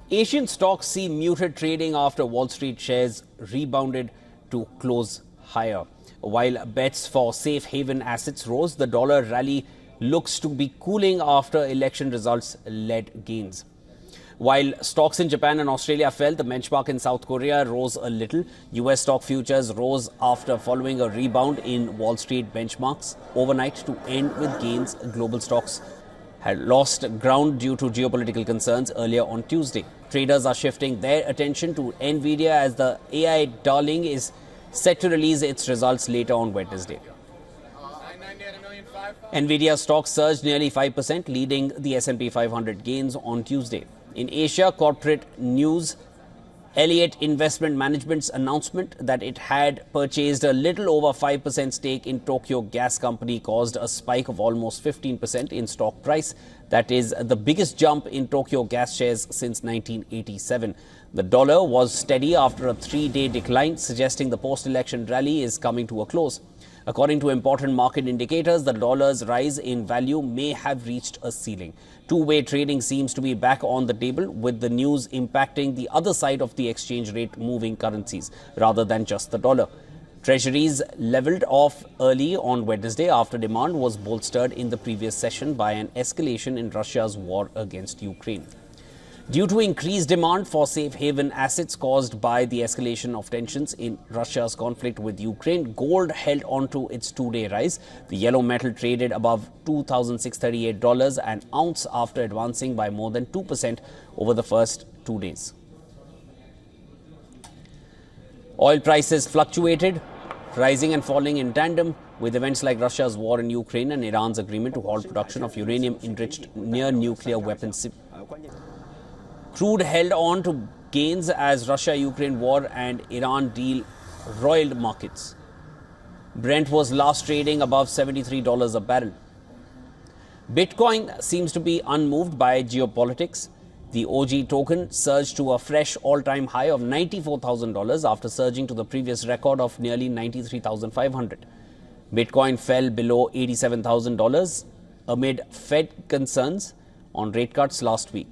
Asian stocks see muted trading after Wall Street shares rebounded to close higher. While bets for safe haven assets rose, the dollar rally looks to be cooling after election results led gains. While stocks in Japan and Australia fell, the benchmark in South Korea rose a little. US stock futures rose after following a rebound in Wall Street benchmarks overnight to end with gains. Global stocks had lost ground due to geopolitical concerns earlier on Tuesday. Traders are shifting their attention to Nvidia as the AI darling is set to release its results later on Wednesday. Nvidia stocks surged nearly 5%, leading the S&P 500 gains on Tuesday. In Asia, corporate news, Elliott Investment Management's announcement that it had purchased a little over 5% stake in Tokyo Gas Company caused a spike of almost 15% in stock price. That is the biggest jump in Tokyo Gas shares since 1987. The dollar was steady after a three-day decline, suggesting the post-election rally is coming to a close. According to important market indicators, the dollar's rise in value may have reached a ceiling. Two-way trading seems to be back on the table, with the news impacting the other side of the exchange rate moving currencies rather than just the dollar. Treasuries leveled off early on Wednesday after demand was bolstered in the previous session by an escalation in Russia's war against Ukraine. Due to increased demand for safe haven assets caused by the escalation of tensions in Russia's conflict with Ukraine, gold held on to its two-day rise. The yellow metal traded above $2,638 an ounce after advancing by more than 2% over the first 2 days. Oil prices fluctuated, rising and falling in tandem with events like Russia's war in Ukraine and Iran's agreement to halt production of uranium-enriched near-nuclear weapons. Crude held on to gains as Russia-Ukraine war and Iran deal roiled markets. Brent was last trading above $73 a barrel. Bitcoin seems to be unmoved by geopolitics. The OG token surged to a fresh all-time high of $94,000 after surging to the previous record of nearly $93,500. Bitcoin fell below $87,000 amid Fed concerns on rate cuts last week.